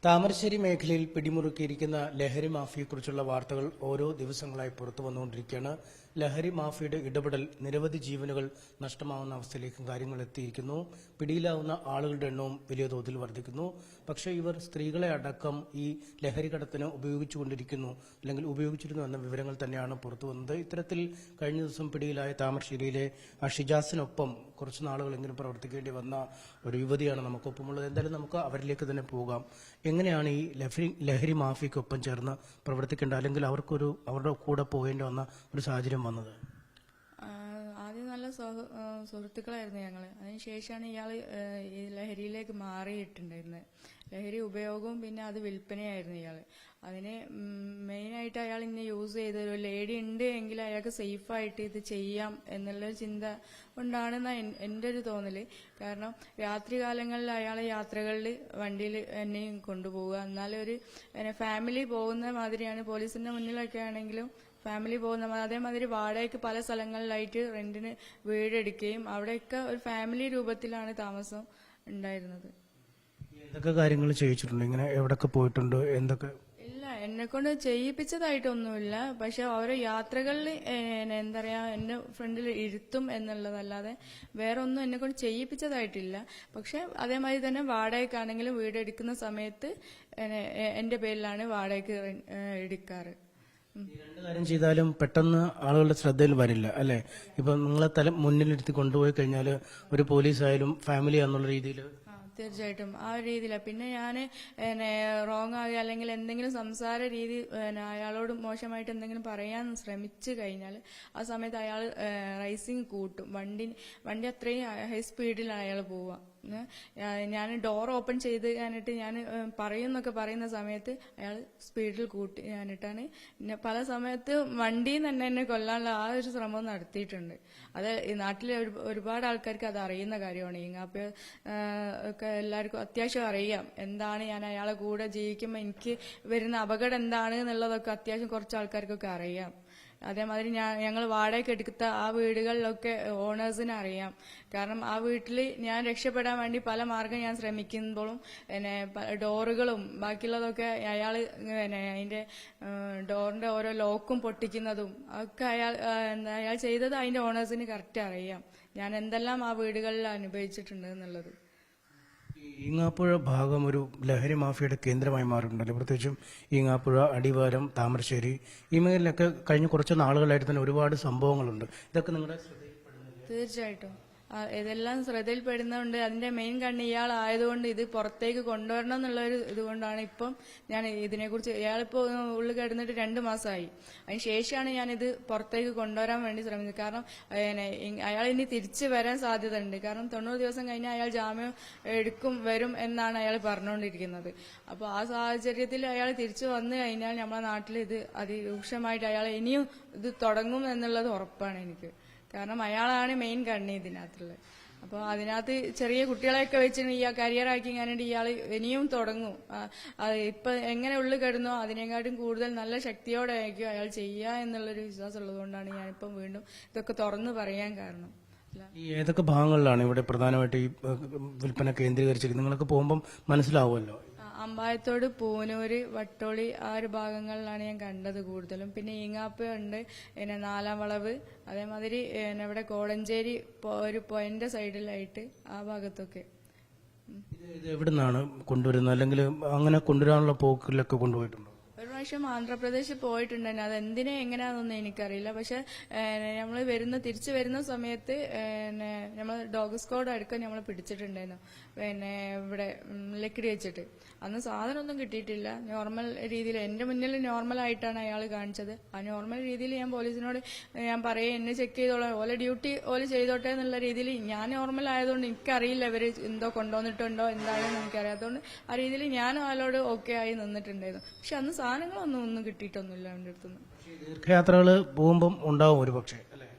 താമരശ്ശേരി മേഖലയിൽ പിടിമുറുക്കിയിരിക്കുന്ന ലഹരി മാഫിയെക്കുറിച്ചുള്ള വാർത്തകൾ ഓരോ ദിവസങ്ങളായി പുറത്തു വന്നുകൊണ്ടിരിക്കുകയാണ്. ലഹരി മാഫിയയുടെ ഇടപെടൽ നിരവധി ജീവനുകൾ നഷ്ടമാവുന്ന അവസ്ഥയിലേക്ക് കാര്യങ്ങൾ എത്തിയിരിക്കുന്നു. പിടിയിലാവുന്ന ആളുകളുടെ എണ്ണവും വലിയ തോതിൽ വർദ്ധിക്കുന്നു. പക്ഷേ ഇവർ സ്ത്രീകളെ അടക്കം ഈ ലഹരി കടത്തിന് ഉപയോഗിച്ചുകൊണ്ടിരിക്കുന്നു, അല്ലെങ്കിൽ ഉപയോഗിച്ചിരുന്നു എന്ന വിവരങ്ങൾ തന്നെയാണ് പുറത്തു വന്നത്. ഇത്തരത്തിൽ കഴിഞ്ഞ ദിവസം പിടിയിലായ താമരശ്ശേരിയിലെ ഷിജാസിനൊപ്പം കുറച്ച് നാളുകളെങ്കിലും പ്രവർത്തിക്കേണ്ടി വന്ന ഒരു യുവതിയാണ് നമുക്കൊപ്പമുള്ളത്. എന്തായാലും നമുക്ക് അവരിലേക്ക് തന്നെ പോകാം. എങ്ങനെയാണ് ഈ ലഹരി മാഫിയക്കൊപ്പം ചേർന്ന് പ്രവർത്തിക്കേണ്ട, അല്ലെങ്കിൽ അവരുടെ കൂടെ പോകേണ്ടി വന്ന ഒരു സാഹചര്യം വന്നത്? ആദ്യം നല്ല സുഹൃത്തുക്കളായിരുന്നു ഞങ്ങള്. അതിനുശേഷമാണ് ഇയാള് ഈ ലഹരിയിലേക്ക് മാറിയിട്ടുണ്ടായിരുന്നത്. ലഹരി ഉപയോഗവും പിന്നെ അത് വിൽപ്പനയായിരുന്നു ഇയാള്. അതിന് മെയിനായിട്ട് അയാൾ ഇന്നെ യൂസ് ചെയ്ത ഒരു ലേഡി ഉണ്ട് എങ്കിൽ അയാൾക്ക് സേഫായിട്ട് ഇത് ചെയ്യാം എന്നുള്ള ചിന്ത കൊണ്ടാണെന്ന എൻ്റെ ഒരു തോന്നല്. കാരണം രാത്രികാലങ്ങളിൽ അയാളെ യാത്രകളിൽ വണ്ടിയിൽ എന്നെയും കൊണ്ടുപോവുക, എന്നാലും ഒരു ഫാമിലി പോകുന്ന മാതിരിയാണ്. പോലീസിന്റെ മുന്നിലൊക്കെ ആണെങ്കിലും ഫാമിലി പോകുന്ന അതേമാതിരി വാടകയ്ക്ക് പല സ്ഥലങ്ങളിലായിട്ട് റെന്റിന് വീടെടുക്കുകയും അവിടെയൊക്കെ ഒരു ഫാമിലി രൂപത്തിലാണ് താമസം ഉണ്ടായിരുന്നത്. എന്തൊക്കെ കാര്യങ്ങൾ ചെയ്യിച്ചിട്ടുണ്ട്? ഇങ്ങനെ എവിടൊക്കെ പോയിട്ടുണ്ട്? എന്തൊക്കെ? ഇല്ല, എന്നെ കൊണ്ട് ചെയ്യിപ്പിച്ചതായിട്ടൊന്നുമില്ല. പക്ഷെ ഓരോ യാത്രകളിൽ എന്താ പറയാ എന്നെ ഫ്രണ്ടിൽ ഇരുത്തും എന്നുള്ളതല്ലാതെ വേറെ ഒന്നും എന്നെ കൊണ്ട് ചെയ്യിപ്പിച്ചതായിട്ടില്ല. പക്ഷെ അതേമാതിരി തന്നെ വാടകയ്ക്കാണെങ്കിലും വീടെടുക്കുന്ന സമയത്ത് എന്റെ പേരിലാണ് വാടകയ്ക്ക് എടുക്കാറ്. രണ്ട് കാര്യം ചെയ്താലും പെട്ടെന്ന് ആളുകളുടെ ശ്രദ്ധയിൽ വരില്ല, അല്ലെ? ഇപ്പൊ നിങ്ങളെ മുന്നിലിരുത്തി കൊണ്ടുപോയി കഴിഞ്ഞാൽ ഒരു പോലീസായാലും ഫാമിലി എന്നുള്ള രീതിയിൽ തീർച്ചയായിട്ടും ആ ഒരു രീതിയിലാണ്. പിന്നെ ഞാൻ റോങ് ആകുക അല്ലെങ്കിൽ എന്തെങ്കിലും സംസാര രീതി അയാളോട് മോശമായിട്ട് എന്തെങ്കിലും പറയാൻ ശ്രമിച്ചു കഴിഞ്ഞാൽ ആ സമയത്ത് അയാൾ റൈസിങ് കൂട്ടും. വണ്ടി അത്രയും ഹൈ സ്പീഡിലാണ് അയാൾ പോവുക. ഞാൻ ഡോർ ഓപ്പൺ ചെയ്ത് ഞാനിട്ട് ഞാൻ പറയുന്നൊക്കെ പറയുന്ന സമയത്ത് അയാൾ സ്പീഡിൽ കൂട്ടി ഞാനിട്ടാണ് പല സമയത്ത് വണ്ടിയിൽ തന്നെ എന്നെ കൊല്ലാനുള്ള ആ ഒരു ശ്രമം നടത്തിയിട്ടുണ്ട്. അത് ഈ നാട്ടിലെ ഒരുപാട് ആൾക്കാർക്ക് അത് അറിയുന്ന കാര്യമാണ്. ഇങ്ങാപ്പ് ഒക്കെ എല്ലാവർക്കും അത്യാവശ്യം അറിയാം എന്താണ് ഞാൻ അയാളെ കൂടെ ജീവിക്കുമ്പോൾ എനിക്ക് വരുന്ന അപകടം എന്താണ് എന്നുള്ളതൊക്കെ അത്യാവശ്യം കുറച്ച് ആൾക്കാർക്കൊക്കെ അറിയാം. അതേമാതിരി ഞങ്ങൾ വാടകയ്ക്ക് എടുത്ത ആ വീടുകളിലൊക്കെ ഓണേഴ്സിനെ അറിയാം. കാരണം ആ വീട്ടിൽ ഞാൻ രക്ഷപ്പെടാൻ വേണ്ടി പല മാർഗം ഞാൻ ശ്രമിക്കുമ്പോഴും ഡോറുകളും ബാക്കിയുള്ളതൊക്കെ അയാൾ അതിന്റെ ഡോറിന്റെ ഓരോ ലോക്കും പൊട്ടിക്കുന്നതും ഒക്കെ അയാൾ ചെയ്തത് അതിന്റെ ഓണേഴ്സിന് കറക്റ്റ് അറിയാം. ഞാൻ എന്തെല്ലാം ആ വീടുകളിൽ അനുഭവിച്ചിട്ടുണ്ട് എന്നുള്ളത്. ഈങ്ങാപ്പുഴ ഭാഗം ഒരു ലഹരി മാഫിയയുടെ കേന്ദ്രമായി മാറിയിട്ടുണ്ടല്ലോ, പ്രത്യേകിച്ചും ഈങ്ങാപ്പുഴ, അടിവാരം, താമരശ്ശേരി ഈ മേഖലയിലൊക്കെ കഴിഞ്ഞ കുറച്ച് നാളുകളായിട്ട് തന്നെ ഒരുപാട് സംഭവങ്ങളുണ്ട്. ഇതൊക്കെ നിങ്ങളുടെ ശ്രദ്ധയിൽപ്പെടുന്നില്ലേ? തീർച്ചയായിട്ടും ഇതെല്ലാം ശ്രദ്ധയിൽപ്പെടുന്നുണ്ട്. അതിന്റെ മെയിൻ കണ്ണ് ഇയാളായതുകൊണ്ട് ഇത് പുറത്തേക്ക് കൊണ്ടുവരണം എന്നുള്ളൊരു ഇതുകൊണ്ടാണ് ഇപ്പം ഞാൻ ഇതിനെക്കുറിച്ച് ഇയാളിപ്പോ ഉള്ളിൽ കിടന്നിട്ട് 2 മാസമായി. അതിന് ശേഷമാണ് ഞാനിത് പുറത്തേക്ക് കൊണ്ടുവരാൻ വേണ്ടി ശ്രമിച്ചത്. കാരണം അയാൾ ഇനി തിരിച്ചു വരാൻ സാധ്യത ഉണ്ട്. കാരണം 90 ദിവസം കഴിഞ്ഞാൽ അയാൾ ജാമ്യം വരും എന്നാണ് അയാൾ പറഞ്ഞുകൊണ്ടിരിക്കുന്നത്. അപ്പൊ ആ സാഹചര്യത്തിൽ അയാൾ തിരിച്ചു വന്നു കഴിഞ്ഞാൽ നമ്മളെ നാട്ടിൽ ഇത് അതിരൂക്ഷമായിട്ട് അയാൾ ഇനിയും ഇത് തുടങ്ങും എന്നുള്ളത് ഉറപ്പാണ് എനിക്ക്. കാരണം അയാളാണ് മെയിൻ കണ്ണി ഇതിനകത്തുള്ളത്. അപ്പോൾ അതിനകത്ത് ചെറിയ കുട്ടികളെയൊക്കെ വെച്ചിട്ട് ഈ കരിയറാക്കി കഴിഞ്ഞിട്ട് ഇയാൾ ഇനിയും തുടങ്ങും. ഇപ്പൊ എങ്ങനെ ഉള്ളിൽ കിടന്നോ അതിനെക്കാട്ടും കൂടുതൽ നല്ല ശക്തിയോടെ ആയിരിക്കും അയാൾ ചെയ്യുക എന്നുള്ളൊരു വിശ്വാസം ഉള്ളതുകൊണ്ടാണ് ഞാനിപ്പം വീണ്ടും ഇതൊക്കെ തുറന്നു പറയാൻ കാരണം. ഏതൊക്കെ ഭാഗങ്ങളിലാണ് ഇവിടെ പ്രധാനമായിട്ട് ഈ വിൽപ്പന കേന്ദ്രീകരിച്ചിരിക്കുന്നത്? നിങ്ങൾക്ക് പോകുമ്പോൾ മനസ്സിലാവുമല്ലോ. അമ്പായത്തോട്, പൂനൂര്, വട്ടോളി ആ ഒരു ഭാഗങ്ങളിലാണ് ഞാൻ കണ്ടത് കൂടുതലും. പിന്നെ ഈങ്ങാപ്പ ഉണ്ട്, പിന്നെ 4-ാം വളവ്, അതേമാതിരി ഇവിടെ കോടഞ്ചേരി ഒരു പോയിന്റ് സൈഡിലായിട്ട് ആ ഭാഗത്തൊക്കെ. ഇത് എവിടെ നിന്നാണ് കൊണ്ടുവരുന്നത്, അല്ലെങ്കിൽ അങ്ങനെ കൊണ്ടുവരാനുള്ള പോക്കിലൊക്കെ കൊണ്ടുപോയിട്ടുണ്ടോ? ഒരു പ്രാവശ്യം ആന്ധ്രാപ്രദേശിൽ പോയിട്ടുണ്ടായിരുന്നു. അത് എന്തിനെ എങ്ങനെയാണെന്നൊന്നും എനിക്കറിയില്ല. പക്ഷെ നമ്മൾ തിരിച്ചു വരുന്ന സമയത്ത് നമ്മൾ ഡോഗ് സ്ക്വാഡ് അടുക്കം നമ്മൾ പിടിച്ചിട്ടുണ്ടായിരുന്നു. ഇവിടെ ലക്കിടി വെച്ചിട്ട് അന്ന് സാധനമൊന്നും കിട്ടിയിട്ടില്ല. നോർമൽ രീതിയിൽ എന്റെ മുന്നിൽ നോർമലായിട്ടാണ് അയാൾ കാണിച്ചത്. ആ നോർമൽ രീതിയിൽ ഞാൻ പോലീസിനോട് ഞാൻ പറയും എന്നെ ചെക്ക് ചെയ്തോളാം, ഓലെ ഡ്യൂട്ടി ഓല് ചെയ്തോട്ടെ എന്നുള്ള രീതിയിൽ. ഞാൻ നോർമൽ ആയതുകൊണ്ട് എനിക്കറിയില്ല ഇവര് എന്തോ കൊണ്ടുവന്നിട്ടുണ്ടോ എന്താണെന്ന് എനിക്കറിയാത്തതുകൊണ്ട് ആ രീതിയിൽ ഞാൻ ആളോട് ഓക്കെ ആയി നിന്നിട്ടുണ്ടായിരുന്നു. പക്ഷെ അന്ന് സാധനങ്ങളൊന്നും കിട്ടിയിട്ടൊന്നുമില്ല അവന്റെ അടുത്തുനിന്ന്. ദീർഘയാത്രകൾ പോകുമ്പോൾ ഉണ്ടാവും ഒരു പക്ഷേ.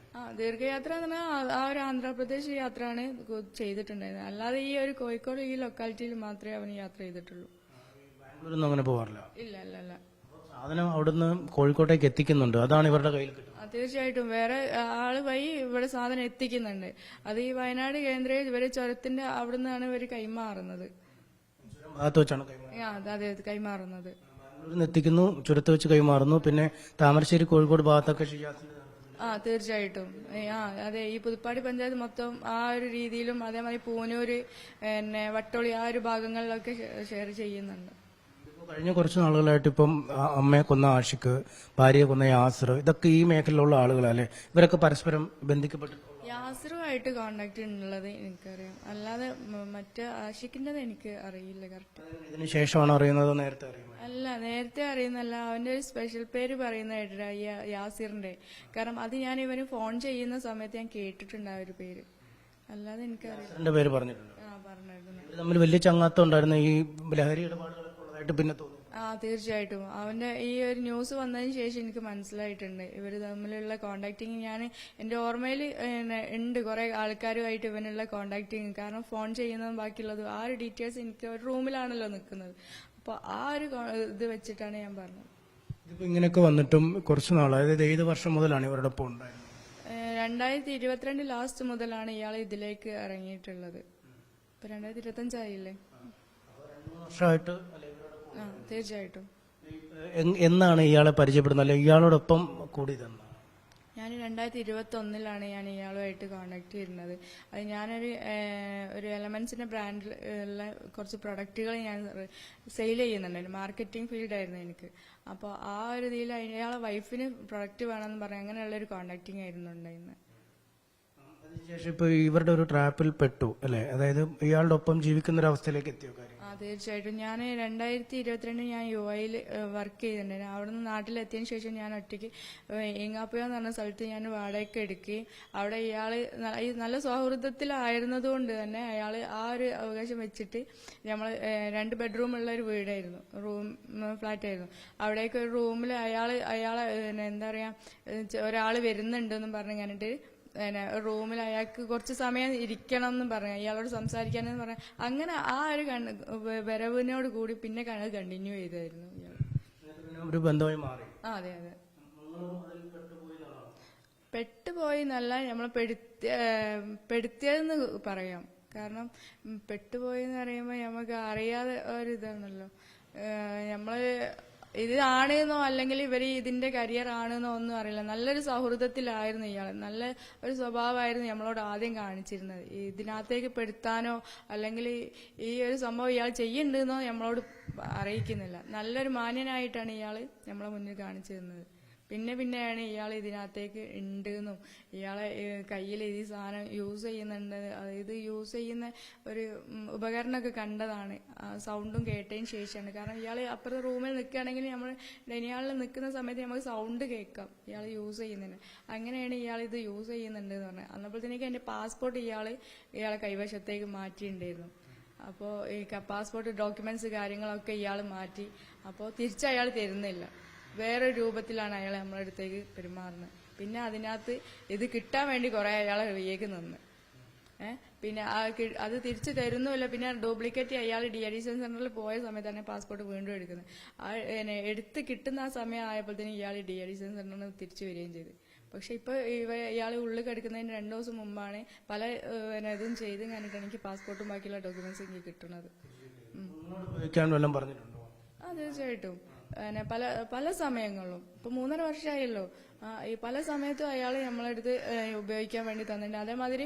ദീർഘയാത്ര എന്ന് പറഞ്ഞാൽ ആ ഒരു ആന്ധ്രാപ്രദേശ് യാത്രയാണ് ചെയ്തിട്ടുണ്ടായിരുന്നത്. അല്ലാതെ ഈ ഒരു കോഴിക്കോട് ഈ ലൊക്കാലിറ്റിയിൽ മാത്രമേ അവന് യാത്ര ചെയ്തിട്ടുള്ളൂ. ബാംഗ്ലൂരൊന്നും അങ്ങനെ പോകാറില്ല? ഇല്ല ഇല്ല ഇല്ല. സാധനം അവിടുന്ന് കോഴിക്കോട്ടേക്ക് എത്തിക്കുന്നുണ്ട്, അതാണ് ഇവരുടെ കയ്യിൽ കിട്ടുന്നത്. തീർച്ചയായിട്ടും വേറെ ആള് വഴി ഇവിടെ സാധനം എത്തിക്കുന്നുണ്ട്. അത് ഈ വയനാട് കേന്ദ്ര ഇവര് ചുരത്തിന്റെ അവിടുന്നാണ് ഇവര് കൈമാറുന്നത്. ഭാഗത്ത് വെച്ചാണ് കൈമാറുന്നത്. അതെ കൈമാറുന്നത്. ബാംഗ്ലൂരിൽ നിന്ന് എത്തിക്കുന്നു, ചുരത്ത് വെച്ച് കൈമാറുന്നു. പിന്നെ താമരശ്ശേരി, കോഴിക്കോട് ഭാഗത്തൊക്കെ ഷിയാസിന് തീർച്ചയായിട്ടും. അതെ, ഈ പുതുപ്പാടി പഞ്ചായത്ത് മൊത്തം ആ ഒരു രീതിയിലും അതേമാതിരി പൂനൂര്, പിന്നെ വട്ടോളി ആ ഒരു ഭാഗങ്ങളിലൊക്കെ ഷെയർ ചെയ്യുന്നുണ്ട്. കഴിഞ്ഞ കുറച്ച് നാളുകളായിട്ട് ഇപ്പം അമ്മയെ കൊന്ന ആഷിഖ്, ഭാര്യയെ കൊന്ന യാസർ, ഇതൊക്കെ ഈ മേഖലയിലുള്ള ആളുകളല്ലേ? ഇവരൊക്കെ പരസ്പരം ബന്ധിക്കപ്പെട്ടു. യാസറുമായിട്ട് കോണ്ടാക്ട് ഉള്ളത് എനിക്കറിയാം, അല്ലാതെ മറ്റേ ആഷിഖിൻ്റെത് എനിക്ക് അറിയില്ല കറക്റ്റ്. ഇതിന് ശേഷമാണ് അറിയുന്നത്, നേരത്തെ അറിയുന്നത്? അല്ല, നേരത്തെ അറിയുന്നല്ല. അവന്റെ ഒരു സ്പെഷ്യൽ പേര് പറയുന്ന കേട്ടിട്ട് യാസിറിന്റെ. കാരണം അത് ഞാൻ ഇവന് ഫോൺ ചെയ്യുന്ന സമയത്ത് ഞാൻ കേട്ടിട്ടുണ്ട് ആ ഒരു പേര്, അല്ലാതെ എനിക്കറിയാം. പേര് പറഞ്ഞിട്ടുണ്ട്. പറഞ്ഞിരുന്നു. തമ്മിൽ വലിയ ചങ്ങാത്തം ഉണ്ടായിരുന്നു, ഈ ലഹരി ഇടപാടുകളൊക്കെ ഉള്ളതായിട്ട് പിന്നെ തോന്നി. തീർച്ചയായിട്ടും. അവന്റെ ഈ ഒരു ന്യൂസ് വന്നതിന് ശേഷം എനിക്ക് മനസ്സിലായിട്ടുണ്ട് ഇവർ തമ്മിലുള്ള കോണ്ടാക്ടിങ്. ഞാൻ എന്റെ ഓർമ്മയിൽ ഉണ്ട് കുറെ ആൾക്കാരുമായിട്ട് ഇവനുള്ള കോണ്ടാക്ടിങ്. കാരണം ഫോൺ ചെയ്യുന്നതും ബാക്കിയുള്ളതും ആ ഒരു ഡീറ്റെയിൽസ് എനിക്ക് ഒരു റൂമിലാണല്ലോ നിൽക്കുന്നത്. അപ്പൊ ആ ഒരു ഇത് വെച്ചിട്ടാണ് ഞാൻ പറഞ്ഞത്. ഇതിപ്പോ ഇങ്ങനെയൊക്കെ വന്നിട്ടും കുറച്ച് നാളായി, അതായത് ഏത് വർഷം മുതലാണ് ഇവരുടെ ഒപ്പം ഉണ്ടായിരുന്നത്? 2022 ലാസ്റ്റ് മുതലാണ് ഇയാൾ ഇതിലേക്ക് ഇറങ്ങിയിട്ടുള്ളത്. ഇപ്പൊ 2025 ആയില്ലേ? വർഷമായിട്ട്. തീർച്ചയായിട്ടും. എന്നാണ് ഇയാളെ പരിചയപ്പെടുന്നത്, അല്ലെങ്കിൽ ഇയാളോടൊപ്പം കൂടിയതെന്ന്? ഞാൻ 2021 ഞാൻ ഇയാളുമായിട്ട് കോണ്ടാക്ട് ചെയ്യുന്നത്. അത് ഞാനൊരു എലമെന്റ്സിന്റെ ബ്രാൻഡിൽ ഉള്ള കുറച്ച് പ്രൊഡക്റ്റുകൾ ഞാൻ സെയിൽ ചെയ്യുന്നുണ്ടായിരുന്നു. മാർക്കറ്റിംഗ് ഫീൽഡായിരുന്നു എനിക്ക്. അപ്പോൾ ആ ഒരു ഇതിൽ ഇയാളെ വൈഫിന് പ്രൊഡക്റ്റ് വേണമെന്ന് പറഞ്ഞ് അങ്ങനെയുള്ളൊരു കോണ്ടാക്ടിങ് ആയിരുന്നു ഉണ്ടായിരുന്നത്. അതിനുശേഷം ഇപ്പൊ ഇവരുടെ ഒരു ട്രാപ്പിൽ പെട്ടു അല്ലെ? അതായത് ഇയാളുടെ ഒപ്പം ജീവിക്കുന്ന ഒരു അവസ്ഥയിലേക്ക് എത്തിയോ കാര്യം? തീർച്ചയായിട്ടും. ഞാൻ 2022 ഞാൻ UAE വർക്ക് ചെയ്തിട്ടുണ്ടായിരുന്നു. അവിടുന്ന് നാട്ടിലെത്തിയതിനു ശേഷം ഞാൻ ഒറ്റയ്ക്ക് ഈങ്ങാപ്പുഴ എന്ന് പറഞ്ഞ സ്ഥലത്ത് ഞാൻ വാടകയ്ക്ക് എടുക്കുകയും അവിടെ ഇയാള് നല്ല സൗഹൃദത്തിലായിരുന്നതുകൊണ്ട് തന്നെ അയാള് ആ ഒരു അവകാശം വെച്ചിട്ട് നമ്മൾ 2 ബെഡ്റൂമുള്ള ഒരു വീടായിരുന്നു, ഫ്ലാറ്റായിരുന്നു. അവിടേക്ക് ഒരു റൂമിൽ അയാളെ എന്താ പറയാ, ഒരാള് വരുന്നുണ്ടെന്നും പറഞ്ഞു കണ്ടിട്ട് റൂമിൽ അയാൾക്ക് കുറച്ച് സമയം ഇരിക്കണം എന്നും പറഞ്ഞു, അയാളോട് സംസാരിക്കാനെന്ന് പറഞ്ഞു. അങ്ങനെ ആ ഒരു വരവിനോട് കൂടി പിന്നെ കണ്ടിന്യൂ ചെയ്തായിരുന്നു ഇയാൾ. ഒരു ബന്ധമായി മാറി. അതെ. പെട്ടുപോയി എന്നല്ല, നമ്മളെ പെടുത്തിയതെന്ന് പറയാം. കാരണം പെട്ടുപോയി എന്ന് പറയുമ്പോൾ നമുക്ക് അറിയാതെ ഒരു ഇതാണല്ലോ. നമ്മള് ഇതാണെന്നോ അല്ലെങ്കിൽ ഇവർ ഇതിന്റെ കരിയർ ആണെന്നോ ഒന്നും അറിയില്ല. നല്ലൊരു സൗഹൃദത്തിലായിരുന്നു ഇയാൾ, നല്ല ഒരു സ്വഭാവമായിരുന്നു നമ്മളോട് ആദ്യം കാണിച്ചിരുന്നത്. ഇതിനകത്തേക്ക് പെടുത്താനോ അല്ലെങ്കിൽ ഈ ഒരു സംഭവം ഇയാൾ ചെയ്യുന്നുണ്ടെന്നോ നമ്മളോട് അറിയിക്കുന്നില്ല. നല്ലൊരു മാന്യനായിട്ടാണ് ഇയാൾ നമ്മളെ മുന്നിൽ കാണിച്ചു തന്നത്. പിന്നെയാണ് ഇയാൾ ഇതിനകത്തേക്ക് ഉണ്ടെന്നും ഇയാളെ കയ്യിൽ ഈ സാധനം യൂസ് ചെയ്യുന്നുണ്ട്, ഇത് യൂസ് ചെയ്യുന്ന ഒരു ഉപകരണമൊക്കെ കണ്ടതാണ്. സൗണ്ടും കേട്ടതിന് ശേഷമാണ്. കാരണം ഇയാൾ അപ്പുറത്തെ റൂമിൽ നിൽക്കുകയാണെങ്കിൽ നമ്മൾ ഇയാളിൽ നിൽക്കുന്ന സമയത്ത് നമുക്ക് സൗണ്ട് കേൾക്കാം ഇയാൾ യൂസ് ചെയ്യുന്നതിന്. അങ്ങനെയാണ് ഇയാൾ ഇത് യൂസ് ചെയ്യുന്നുണ്ട് എന്ന് പറഞ്ഞത്. അന്നപ്പോഴത്തേക്ക് എൻ്റെ പാസ്പോർട്ട് ഇയാളെ കൈവശത്തേക്ക് മാറ്റിയിട്ടുണ്ടായിരുന്നു. അപ്പോൾ ഈ പാസ്പോർട്ട് ഡോക്യുമെന്റ്സ് കാര്യങ്ങളൊക്കെ ഇയാൾ മാറ്റി. അപ്പോൾ തിരിച്ചയാൾ തരുന്നില്ല, വേറൊരു രൂപത്തിലാണ് അയാൾ നമ്മളെ അടുത്തേക്ക് പെരുമാറുന്നത്. പിന്നെ അതിനകത്ത് ഇത് കിട്ടാൻ വേണ്ടി കുറെ അയാളെ വയ്യേക്ക് നിന്ന് പിന്നെ അത് തിരിച്ചു തരുന്നുമില്ല. പിന്നെ ഡ്യൂപ്ലിക്കേറ്റ് അയാൾ ഡീഅഡിക്ഷൻ സെന്ററിൽ പോയ സമയത്താണ് പാസ്പോർട്ട് വീണ്ടും എടുക്കുന്നത്. എടുത്ത് കിട്ടുന്ന ആ സമയം ആയപ്പോഴത്തേനും ഇയാൾ ഡീഅഡിക്ഷൻ സെന്ററിൽ തിരിച്ചു വരികയും ചെയ്തു. പക്ഷെ ഇപ്പൊ ഇയാൾ ഉള്ളിൽ കിടക്കുന്നതിന് 2 ദിവസം മുമ്പാണ് പല ഇതും ചെയ്ത് കണ്ടിട്ടാണ് എനിക്ക് പാസ്പോർട്ടും ബാക്കിയുള്ള ഡോക്യുമെന്റ്സ് എനിക്ക് കിട്ടുന്നത്. തീർച്ചയായിട്ടും. പല സമയങ്ങളിലും ഇപ്പൊ 3.5 വർഷമായല്ലോ, ഈ പല സമയത്തും അയാൾ നമ്മളെടുത്ത് ഉപയോഗിക്കാൻ വേണ്ടി തന്നിട്ടുണ്ട്. അതേമാതിരി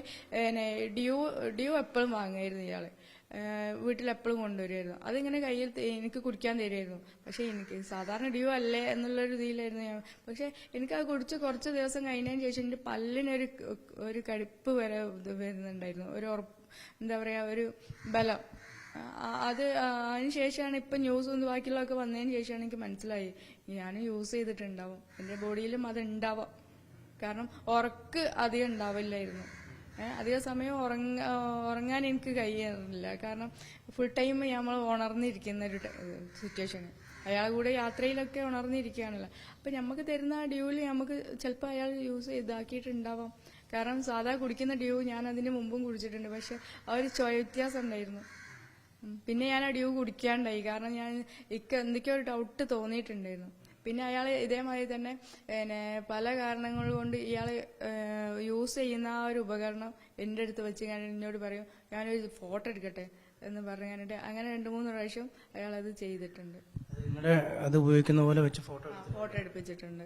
ഡ്യൂ എപ്പോഴും വാങ്ങായിരുന്നു ഇയാള്, വീട്ടിൽ എപ്പോഴും കൊണ്ടുവരുമായിരുന്നു. അതിങ്ങനെ കയ്യിൽ എനിക്ക് കുടിക്കാൻ തരുമായിരുന്നു. പക്ഷെ എനിക്ക് സാധാരണ ഡ്യൂ അല്ലേ എന്നുള്ളൊരു ഇതിലായിരുന്നു ഞാൻ. പക്ഷെ എനിക്കത് കുടിച്ച് കുറച്ച് ദിവസം കഴിഞ്ഞതിന് ശേഷം എന്റെ പല്ലിനൊരു കടുപ്പ് വരെ വരുന്നുണ്ടായിരുന്നു, എന്താ പറയാ, ഒരു ബലം. അതിനുശേഷമാണ് ഇപ്പൊ ന്യൂസ് ബാക്കിയുള്ളതൊക്കെ വന്നതിന് ശേഷമാണ് എനിക്ക് മനസ്സിലായി ഞാൻ യൂസ് ചെയ്തിട്ടുണ്ടാവും, എന്റെ ബോഡിയിലും അത് ഉണ്ടാവാം. കാരണം ഉറക്ക് അധികം ഉണ്ടാവില്ലായിരുന്നു, അധിക സമയം ഉറങ്ങാൻ എനിക്ക് കഴിയാറില്ല. കാരണം ഫുൾ ടൈം നമ്മൾ ഉണർന്നിരിക്കുന്ന ഒരു സിറ്റുവേഷൻ. അയാൾ കൂടെ യാത്രയിലൊക്കെ ഉണർന്നിരിക്കുകയാണല്ലോ. അപ്പൊ നമുക്ക് തരുന്ന ആ ഡ്യൂവിൽ നമുക്ക് ചിലപ്പോൾ അയാൾ യൂസ് ചെയ്താക്കിയിട്ടുണ്ടാവാം. കാരണം സാധാ കുടിക്കുന്ന ഡ്യൂ ഞാൻ അതിന് മുമ്പും കുടിച്ചിട്ടുണ്ട്, പക്ഷെ ആ ഒരു വ്യത്യാസം ഉണ്ടായിരുന്നു. പിന്നെ ഞാൻ ആ ഡ്യൂ കുടിക്കാണ്ടായി. കാരണം ഞാൻ എന്തൊക്കെയോ ഒരു ഡൗട്ട് തോന്നിയിട്ടുണ്ടായിരുന്നു. പിന്നെ അയാൾ ഇതേമാതിരി തന്നെ പല കാരണങ്ങൾ കൊണ്ട് ഇയാൾ യൂസ് ചെയ്യുന്ന ആ ഒരു ഉപകരണം എൻ്റെ അടുത്ത് വെച്ച് ഞാൻ എന്നോട് പറയും, ഞാനൊരു ഫോട്ടോ എടുക്കട്ടെ, എന്ന് പറഞ്ഞിട്ട് അങ്ങനെ 2-3 പ്രാവശ്യം അയാൾ അത് ചെയ്തിട്ടുണ്ട്. നിങ്ങളുടെ അത് ഉപയോഗിക്കുന്ന പോലെ വെച്ച് ഫോട്ടോ എടുപ്പിച്ചിട്ടുണ്ട്.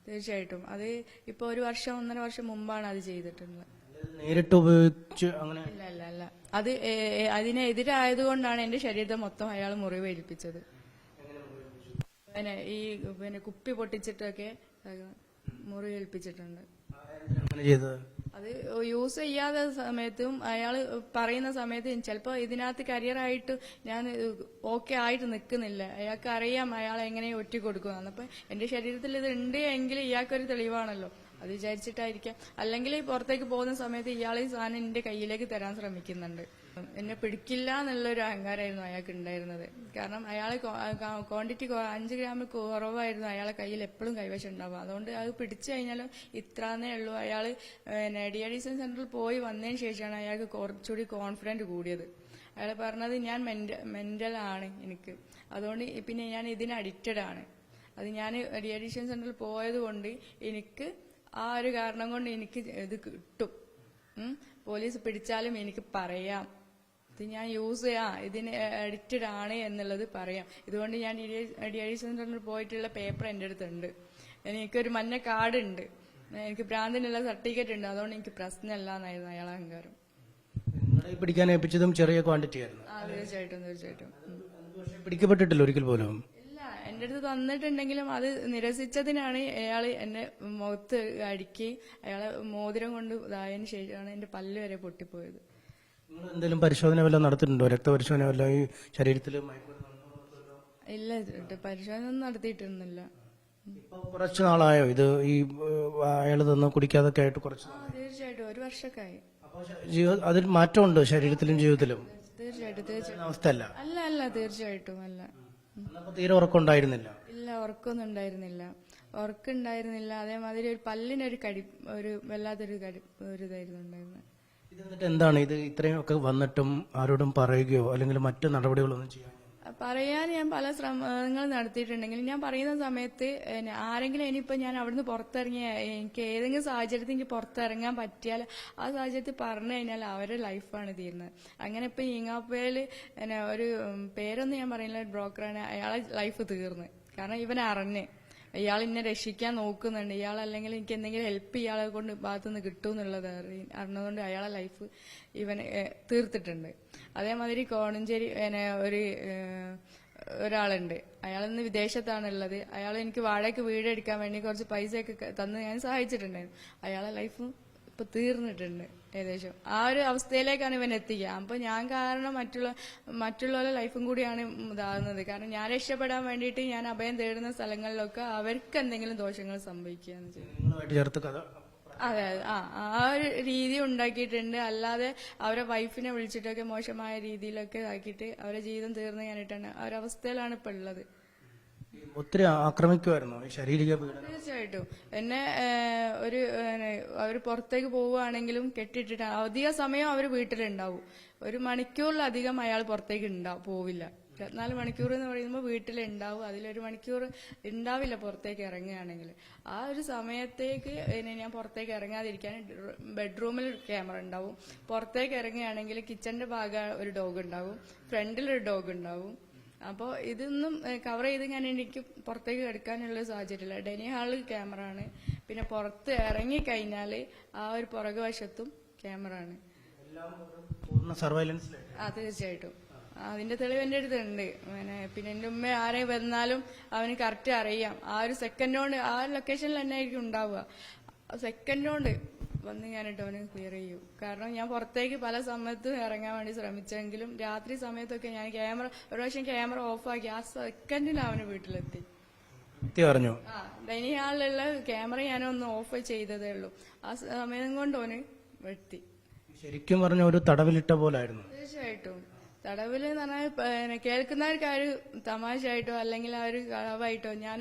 തീർച്ചയായിട്ടും അത് ഇപ്പൊ 1-1.5 വർഷം മുമ്പാണ് അത് ചെയ്തിട്ടുള്ളത്. നേരിട്ട് ഉപയോഗിച്ച് അങ്ങനെ അല്ല അത് അതിനെതിരായതുകൊണ്ടാണ് എന്റെ ശരീരത്തെ മൊത്തം അയാൾ മുറിവേൽപ്പിച്ചത്. കുപ്പി പൊട്ടിച്ചിട്ടൊക്കെ മുറിവേൽപ്പിച്ചിട്ടുണ്ട്. അത് യൂസ് ചെയ്യാത്ത സമയത്തും അയാൾ പറയുന്ന സമയത്ത് ചിലപ്പോൾ ഇതിനകത്ത് കരിയറായിട്ട് ഞാൻ ഓക്കെ ആയിട്ട് നിൽക്കുന്നില്ല. അയാൾക്ക് അറിയാം അയാൾ എങ്ങനെ ഒറ്റിക്കൊടുക്കുക. അപ്പൊ എന്റെ ശരീരത്തിൽ ഇത് ഉണ്ട് എങ്കിൽ ഇയാൾക്കൊരു തെളിവാണല്ലോ, അത് വിചാരിച്ചിട്ടായിരിക്കാം. അല്ലെങ്കിൽ പുറത്തേക്ക് പോകുന്ന സമയത്ത് ഇയാൾ ഈ സാധനം എന്റെ കയ്യിലേക്ക് തരാൻ ശ്രമിക്കുന്നുണ്ട്. എന്നെ പിടിക്കില്ല എന്നുള്ളൊരു അഹങ്കാരമായിരുന്നു അയാൾക്ക് ഉണ്ടായിരുന്നത്. കാരണം അയാൾ ക്വാണ്ടിറ്റി 5 ഗ്രാമിൽ കുറവായിരുന്നു അയാളെ കയ്യിൽ എപ്പോഴും കൈവശം ഉണ്ടാവുക. അതുകൊണ്ട് അത് പിടിച്ചു കഴിഞ്ഞാലും ഇത്രന്നേ ഉള്ളൂ. അയാൾ ഡീഅഡിക്ഷൻ സെന്ററിൽ പോയി വന്നതിന് ശേഷമാണ് അയാൾക്ക് കുറച്ചുകൂടി കോൺഫിഡന്റ് കൂടിയത്. അയാൾ പറഞ്ഞത് ഞാൻ മെന്റൽ ആണ് എനിക്ക്, അതുകൊണ്ട് പിന്നെ ഞാൻ ഇതിന് അഡിക്റ്റഡ് ആണ്. അത് ഞാൻ ഡീഅഡിക്ഷൻ സെന്ററിൽ പോയത് കൊണ്ട് എനിക്ക് ആ ഒരു കാരണം കൊണ്ട് എനിക്ക് ഇത് കിട്ടും. പോലീസ് പിടിച്ചാലും എനിക്ക് പറയാം ഇത് ഞാൻ യൂസ് ചെയ്യാം, ഇതിന് അഡിക്റ്റഡ് ആണ് എന്നുള്ളത് പറയാം. ഇതുകൊണ്ട് ഞാൻ ഡീഅഡിക്ഷൻ സെന്ററിൽ പോയിട്ടുള്ള പേപ്പർ എൻ്റെ അടുത്തുണ്ട്. എനിക്കൊരു മഞ്ഞ കാർഡ് ഉണ്ട്, എനിക്ക് ഭ്രാന്തിനുള്ള സർട്ടിഫിക്കറ്റ് ഉണ്ട്. അതുകൊണ്ട് എനിക്ക് പ്രശ്നമല്ല എന്നായിരുന്നു അയാളെ അഹങ്കാരം. പിടിക്കാൻ ഏൽപ്പിച്ചതും ചെറിയ ക്വാണ്ടിറ്റി ആയിരുന്നു. തീർച്ചയായിട്ടും പിടിക്കപ്പെട്ടിട്ടില്ല ഒരിക്കൽ പോലും. എന്റെ അടുത്ത് തന്നിട്ടുണ്ടെങ്കിലും അത് നിരസിച്ചതിനാണ് അയാൾ എന്നെ മുഖത്ത് അടിക്കുകയും അയാളെ മോതിരം കൊണ്ട് ഇതായതിനു ശേഷമാണ് എന്റെ പല്ല് വരെ പൊട്ടിപ്പോയത്. നിങ്ങൾ എന്തെങ്കിലും പരിശോധന വല്ലതും നടത്തിയിട്ടുണ്ടോ? രക്തപരിശോധന വല്ല ഈ ശരീരത്തിൽ? ഇല്ല, പരിശോധന ഒന്നും നടത്തിയിട്ടൊന്നുമില്ല. കുറച്ച് നാളായോ ഇത് ഈ അയാൾ തന്ന് കുടിക്കാതൊക്കെ ആയിട്ട്? തീർച്ചയായിട്ടും 1 വർഷമൊക്കെ ആയി. അതിൽ മാറ്റമുണ്ട് ശരീരത്തിലും ജീവിതത്തിലും? തീർച്ചയായിട്ടും അവസ്ഥയല്ല. അല്ല തീർച്ചയായിട്ടും അല്ല. തീരെ ഉറക്കമുണ്ടായിരുന്നില്ല? ഇല്ല, ഉറക്കമൊന്നും ഉണ്ടായിരുന്നില്ല. അതേമാതിരി ഒരു പല്ലിനൊരു ഒരു വല്ലാത്തൊരു ഇതായിരുന്നു ഉണ്ടായിരുന്നത്. ഇത് എന്താണ് ഇത് ഇത്രയും ഒക്കെ വന്നിട്ടും ആരോടും പറയുകയോ അല്ലെങ്കിൽ മറ്റു നടപടികളൊന്നും ചെയ്യാൻ? പറയാൻ ഞാൻ പല ശ്രമങ്ങൾ നടത്തിയിട്ടുണ്ടെങ്കിലും ഞാൻ പറയുന്ന സമയത്ത് ആരെങ്കിലും ഇനിയിപ്പോ ഞാൻ അവിടുന്ന് പുറത്തിറങ്ങിയ എനിക്ക് ഏതെങ്കിലും സാഹചര്യത്തിൽ എനിക്ക് പുറത്തിറങ്ങാൻ പറ്റിയാൽ ആ സാഹചര്യത്തിൽ പറഞ്ഞു കഴിഞ്ഞാൽ അവരുടെ ലൈഫാണ് തീരുന്നത്. അങ്ങനെ ഇപ്പൊ ഈങ്ങാപ്പുഴയില് ഒരു പേരൊന്നും ഞാൻ പറയുന്നില്ല, ഒരു ബ്രോക്കറാണ്, അയാളെ ലൈഫ് തീർന്ന്. കാരണം ഇവൻ അറിഞ്ഞ് ഇയാൾ എന്നെ രക്ഷിക്കാൻ നോക്കുന്നുണ്ട്, ഇയാൾ അല്ലെങ്കിൽ എനിക്ക് എന്തെങ്കിലും ഹെൽപ്പ് ഇയാളെ കൊണ്ട് ഭാഗത്തുനിന്ന് കിട്ടും എന്നുള്ളത് അറിഞ്ഞതുകൊണ്ട് അയാളെ ലൈഫ് ഇവന് തീർത്തിട്ടുണ്ട്. അതേമാതിരി കോണഞ്ചേരി ഒരാളുണ്ട്, അയാളിന്ന് വിദേശത്താണുള്ളത്. അയാൾ എനിക്ക് വാടകയ്ക്ക് വീടെടുക്കാൻ വേണ്ടി കുറച്ച് പൈസയൊക്കെ തന്ന് ഞാൻ സഹായിച്ചിട്ടുണ്ടായിരുന്നു. അയാളെ ലൈഫ് ഇപ്പൊ തീർന്നിട്ടുണ്ട് ഏകദേശം. ആ ഒരു അവസ്ഥയിലേക്കാണ് ഇവൻ എത്തിക്കുക. അപ്പൊ ഞാൻ കാരണം മറ്റുള്ളവരുടെ ലൈഫും കൂടിയാണ് ഇതാകുന്നത്. കാരണം ഞാൻ രക്ഷപ്പെടാൻ വേണ്ടിയിട്ട് ഞാൻ അഭയം തേടുന്ന സ്ഥലങ്ങളിലൊക്കെ അവർക്ക് എന്തെങ്കിലും ദോഷങ്ങൾ സംഭവിക്കുകയാണ് ചെയ്യുന്നത്. അതെ, ആ ഒരു രീതി ഉണ്ടാക്കിയിട്ടുണ്ട്. അല്ലാതെ അവരെ വൈഫിനെ വിളിച്ചിട്ടൊക്കെ മോശമായ രീതിയിലൊക്കെ ആക്കിയിട്ട് അവരെ ജീവിതം തീർന്നു കഴിഞ്ഞിട്ടാണ് ആ ഒരു അവസ്ഥയിലാണ് ഇപ്പൊ ഉള്ളത്. ഒത്തിരി ആക്രമിക്കുമായിരുന്നു ശാരീരിക പീഡനം? തീർച്ചയായിട്ടും എന്നെ അവര് പുറത്തേക്ക് പോവുകയാണെങ്കിലും കെട്ടിട്ടിട്ട് അധിക സമയം അവര് വീട്ടിലുണ്ടാവും. 1 മണിക്കൂറിലധികം അയാൾ പുറത്തേക്ക് പോവില്ല. 24 മണിക്കൂർ എന്ന് പറയുമ്പോൾ വീട്ടിലുണ്ടാവും. അതിലൊരു മണിക്കൂർ ഉണ്ടാവില്ല പുറത്തേക്ക് ഇറങ്ങുകയാണെങ്കിൽ. ആ ഒരു സമയത്തേക്ക് ഞാൻ പുറത്തേക്ക് ഇറങ്ങാതിരിക്കാൻ ബെഡ്റൂമിൽ ക്യാമറ ഉണ്ടാവും. പുറത്തേക്ക് ഇറങ്ങുകയാണെങ്കിൽ കിച്ചന്റെ ഭാഗം ഒരു ഡോഗ് ഉണ്ടാവും, ഫ്രണ്ടിലൊരു ഡോഗ് ഉണ്ടാവും. അപ്പോൾ ഇതൊന്നും കവർ ചെയ്ത് എനിക്ക് പുറത്തേക്ക് എടുക്കാനുള്ള സാഹചര്യമില്ല. ഡൈനിങ് ഹാളിൽ ക്യാമറ ആണ്, പിന്നെ പുറത്ത് ഇറങ്ങിക്കഴിഞ്ഞാൽ ആ ഒരു പുറകു വശത്തും ക്യാമറ ആണ്. തീർച്ചയായിട്ടും അതിന്റെ തെളിവ് എന്റെ അടുത്തുണ്ട്. പിന്നെ എന്റെ ഉമ്മ ആരെയും വന്നാലും അവന് കറക്റ്റ് അറിയാം. ആ ഒരു സെക്കൻഡ് കൊണ്ട് ആ ഒരു ലൊക്കേഷനിൽ തന്നെ ആയിരിക്കും ഉണ്ടാവുക. സെക്കൻഡ് കൊണ്ട് വന്ന് ഞാനിട്ട് അവന് ക്ലിയർ ചെയ്യും. കാരണം ഞാൻ പുറത്തേക്ക് പല സമയത്തും ഇറങ്ങാൻ വേണ്ടി ശ്രമിച്ചെങ്കിലും രാത്രി സമയത്തൊക്കെ ഞാൻ ഒരു പ്രാവശ്യം ക്യാമറ ഓഫാക്കി ആ സെക്കൻഡിൽ അവന് വീട്ടിലെത്തി. ഡൈനിങ് ഹാളിലുള്ള ക്യാമറ ഞാനൊന്ന് ഓഫ് ചെയ്തതേ ഉള്ളൂ. ആ സമയം കൊണ്ട് അവന് വെട്ടി. ശരിക്കും പറഞ്ഞ ഒരു തടവിലിട്ട പോലായിരുന്നു. തീർച്ചയായിട്ടും തടവില് എന്ന് പറഞ്ഞാൽ കേൾക്കുന്നവർക്ക് ആ ഒരു തമാശയായിട്ടോ അല്ലെങ്കിൽ ആ ഒരു കളവായിട്ടോ ഞാൻ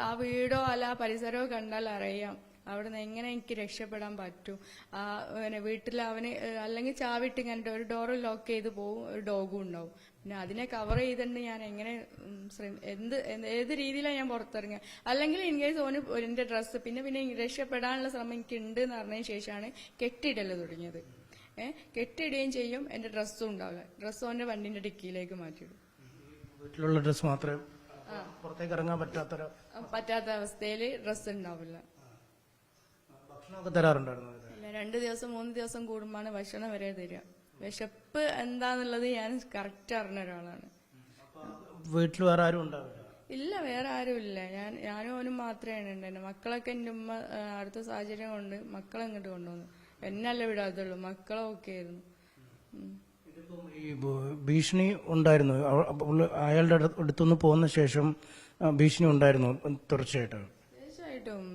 ആ വീടോ അല്ല ആ പരിസരമോ കണ്ടാൽ അറിയാം അവിടുന്ന് എങ്ങനെ എനിക്ക് രക്ഷപ്പെടാൻ പറ്റും. ആ വീട്ടിൽ അവന് അല്ലെങ്കിൽ ചാവിട്ട് ഇങ്ങനെ ഒരു ഡോറ് ലോക്ക് ചെയ്ത് പോകും, ഒരു ഡോഗും ഉണ്ടാവും. പിന്നെ അതിനെ കവർ ചെയ്തിട്ട് ഞാൻ എങ്ങനെ ഏത് രീതിയിലാണ് ഞാൻ പുറത്തിറങ്ങുക. അല്ലെങ്കിൽ ഇൻ കേസ് ഓന് എന്റെ ഡ്രസ്സ് പിന്നെ രക്ഷപ്പെടാനുള്ള ശ്രമം എനിക്ക് ഉണ്ട് എന്ന് പറഞ്ഞതിന് ശേഷമാണ് കെട്ടിയിട്ടല്ല തുടങ്ങിയത്. കെട്ടിയിടുകയും ചെയ്യും. എന്റെ ഡ്രസ്സും ഉണ്ടാവില്ല. ഡ്രസ്സും അവന്റെ വണ്ടിന്റെ ഡിക്കിയിലേക്ക് മാറ്റിയിടും. വീട്ടിലുള്ള ഡ്രസ്സ് മാത്രമേ പുറത്തേക്ക് ഇറങ്ങാൻ പറ്റാത്ത അവസ്ഥയിൽ ഡ്രസ്സ് ഉണ്ടാവില്ല. ഭക്ഷണമൊക്കെ തരാറുണ്ടായിരുന്നു? ഇല്ല, 2 ദിവസം 3 ദിവസം കൂടുമ്പോഴാണ് ഭക്ഷണം വരെ തരിക. വിശപ്പ് എന്താന്നുള്ളത് ഞാൻ കറക്റ്റ് അറിഞ്ഞ ഒരാളാണ്. വീട്ടിൽ വേറെ ആരും ഉണ്ടാവില്ല? ഇല്ല, വേറെ ആരും ഇല്ല. ഞാനും അവനും മാത്രമേ ഉണ്ടായിരുന്നു. മക്കളൊക്കെ എന്റെ ഉമ്മ അടുത്ത സാഹചര്യം കൊണ്ട് മക്കളെ ഇങ്ങോട്ട് കൊണ്ടുവന്നു. എന്നല്ല വിടാത്തുള്ളൂ, മക്കളെ ഒക്കെ ആയിരുന്നു. ഈ ഭീഷണി ഉണ്ടായിരുന്നു അയാളുടെ അടുത്തുനിന്ന് പോകുന്ന ശേഷം? ഭീഷണി ഉണ്ടായിരുന്നു തുടർച്ചയായിട്ട്? തീർച്ചയായിട്ടും.